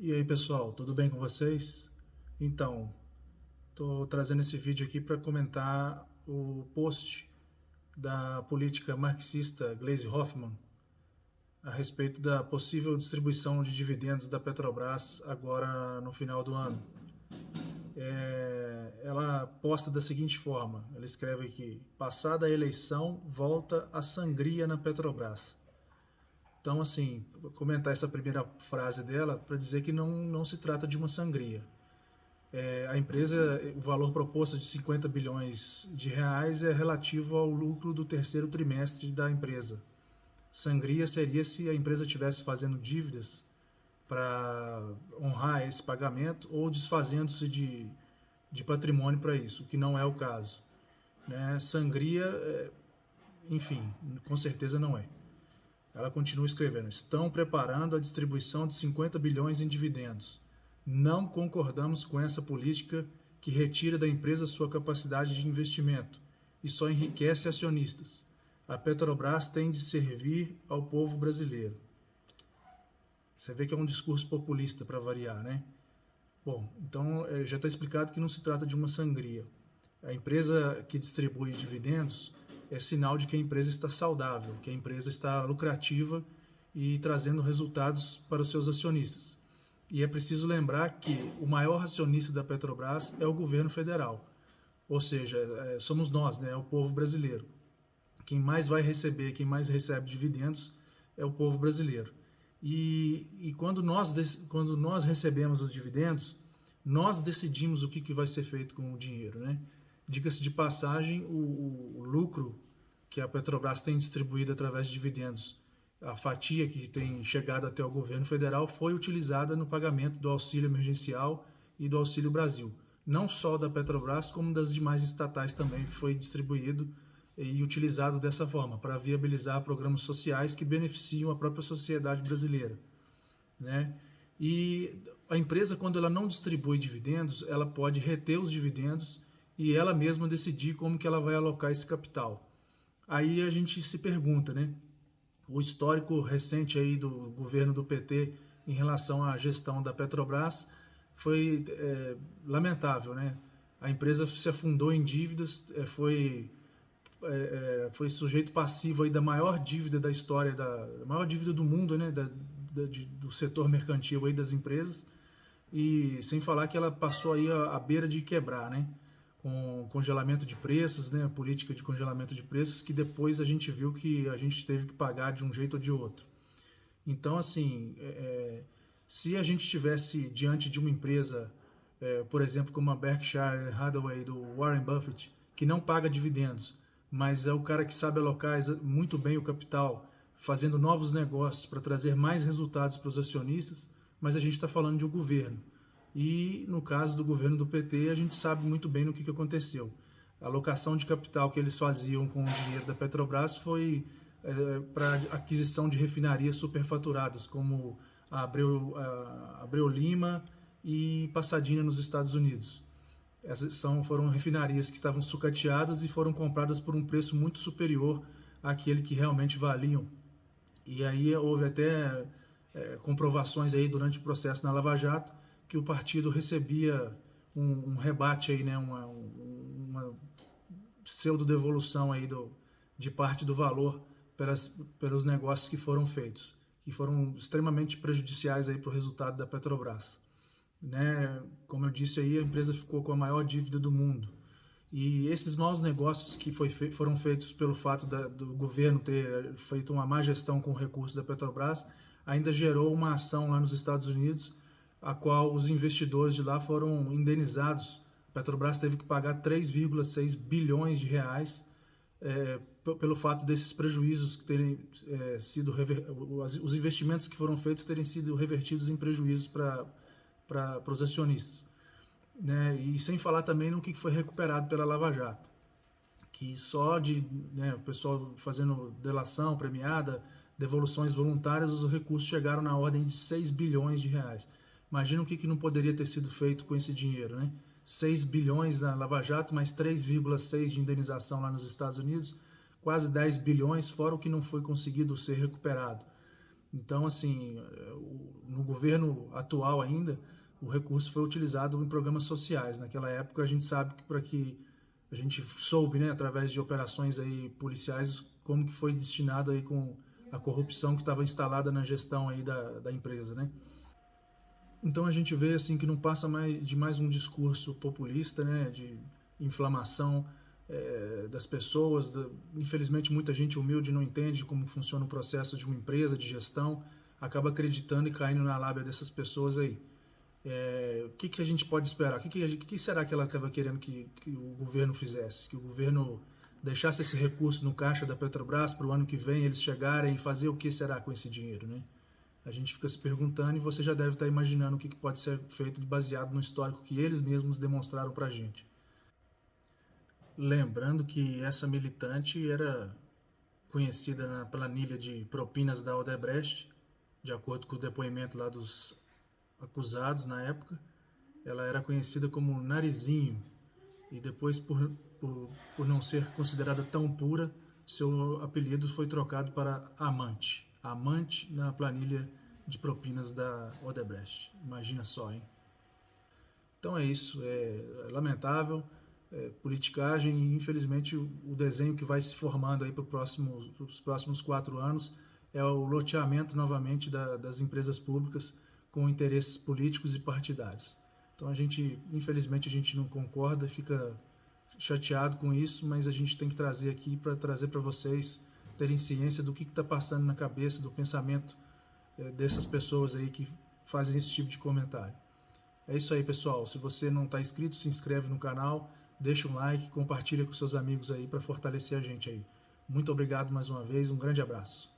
E aí pessoal, tudo bem com vocês? Então, estou trazendo esse vídeo aqui para comentar o post da política marxista Gleisi Hoffmann a respeito da possível distribuição de dividendos da Petrobras agora no final do ano. Ela posta da seguinte forma, ela escreve aqui: passada a eleição, volta a sangria na Petrobras. Então, assim, vou comentar essa primeira frase dela para dizer que não se trata de uma sangria. A empresa, o valor proposto de 50 bilhões de reais é relativo ao lucro do terceiro trimestre da empresa. Sangria seria se a empresa estivesse fazendo dívidas para honrar esse pagamento ou desfazendo-se de patrimônio para isso, o que não é o caso. Né? Sangria, enfim, com certeza não é. Ela continua escrevendo: estão preparando a distribuição de 50 bilhões em dividendos. Não concordamos com essa política que retira da empresa sua capacidade de investimento e só enriquece acionistas. A Petrobras tem de servir ao povo brasileiro. Você vê que é um discurso populista para variar, né? Bom, então já está explicado que não se trata de uma sangria. A empresa que distribui dividendos é sinal de que a empresa está saudável, que a empresa está lucrativa e trazendo resultados para os seus acionistas. E é preciso lembrar que o maior acionista da Petrobras é o governo federal, ou seja, somos nós, né, o povo brasileiro. Quem mais vai receber, quem mais recebe dividendos é o povo brasileiro. E quando nós recebemos os dividendos, nós decidimos o que vai ser feito com o dinheiro, né? Diga-se de passagem, o lucro que a Petrobras tem distribuído através de dividendos, a fatia que tem chegado até o governo federal, foi utilizada no pagamento do auxílio emergencial e do Auxílio Brasil. Não só da Petrobras, como das demais estatais também foi distribuído e utilizado dessa forma, para viabilizar programas sociais que beneficiam a própria sociedade brasileira, né? E a empresa, quando ela não distribui dividendos, ela pode reter os dividendos e ela mesma decidir como que ela vai alocar esse capital. Aí a gente se pergunta, né? O histórico recente aí do governo do PT em relação à gestão da Petrobras foi lamentável, né? A empresa se afundou em dívidas, foi sujeito passivo aí da maior dívida da história, da maior dívida do mundo, né? Do setor mercantil aí das empresas, e sem falar que ela passou aí à beira de quebrar, né? Com congelamento de preços, né, política de congelamento de preços, que depois a gente viu que a gente teve que pagar de um jeito ou de outro. Então, assim, se a gente estivesse diante de uma empresa, por exemplo, como a Berkshire Hathaway do Warren Buffett, que não paga dividendos, mas é o cara que sabe alocar muito bem o capital, fazendo novos negócios para trazer mais resultados para os acionistas, mas a gente está falando de um governo. E no caso do governo do PT, a gente sabe muito bem no que aconteceu. A alocação de capital que eles faziam com o dinheiro da Petrobras foi para aquisição de refinarias superfaturadas, como a Abreu Lima e Pasadena nos Estados Unidos. Essas foram refinarias que estavam sucateadas e foram compradas por um preço muito superior àquele que realmente valiam. E aí houve até comprovações aí durante o processo na Lava Jato que o partido recebia um rebate aí, né, uma pseudo-devolução aí de parte do valor pelos negócios que foram feitos, que foram extremamente prejudiciais aí para o resultado da Petrobras. Né? Como eu disse aí, a empresa ficou com a maior dívida do mundo. E esses maus negócios que foram feitos pelo fato do governo ter feito uma má gestão com o recurso da Petrobras, ainda gerou uma ação lá nos Estados Unidos, a qual os investidores de lá foram indenizados. A Petrobras teve que pagar 3,6 bilhões de reais pelo fato desses prejuízos que terem sido os investimentos que foram feitos terem sido revertidos em prejuízos para os acionistas, né? E sem falar também no que foi recuperado pela Lava Jato, que só o pessoal fazendo delação premiada, devoluções voluntárias, os recursos chegaram na ordem de 6 bilhões de reais. Imagina o que não poderia ter sido feito com esse dinheiro, né? 6 bilhões na Lava Jato, mais 3,6 de indenização lá nos Estados Unidos, quase 10 bilhões, fora o que não foi conseguido ser recuperado. Então, assim, no governo atual ainda, o recurso foi utilizado em programas sociais. Naquela época, a gente sabe que para que a gente soube, né, através de operações aí policiais, como que foi destinado aí com a corrupção que estava instalada na gestão aí da empresa, né? Então a gente vê assim que não passa de mais um discurso populista, né, de inflamação das pessoas. Infelizmente muita gente humilde não entende como funciona o processo de uma empresa, de gestão, acaba acreditando e caindo na lábia dessas pessoas aí. O que a gente pode esperar? O que será que ela estava querendo que o governo fizesse? Que o governo deixasse esse recurso no caixa da Petrobras para o ano que vem eles chegarem e fazer o que será com esse dinheiro, né? A gente fica se perguntando e você já deve estar imaginando o que pode ser feito baseado no histórico que eles mesmos demonstraram para a gente. Lembrando que essa militante era conhecida na planilha de propinas da Odebrecht, de acordo com o depoimento lá dos acusados na época, ela era conhecida como Narizinho, e depois, por não ser considerada tão pura, seu apelido foi trocado para Amante. Amante na planilha de propinas da Odebrecht. Imagina só, hein? Então é isso, é lamentável, politicagem, e infelizmente o desenho que vai se formando aí para os próximos 4 anos é o loteamento novamente das empresas públicas com interesses políticos e partidários. Então infelizmente a gente não concorda, fica chateado com isso, mas a gente tem que trazer aqui para trazer para vocês terem ciência do que está passando na cabeça, do pensamento dessas pessoas aí que fazem esse tipo de comentário. É isso aí, pessoal. Se você não está inscrito, se inscreve no canal, deixa um like, compartilha com seus amigos aí para fortalecer a gente aí. Muito obrigado mais uma vez, um grande abraço.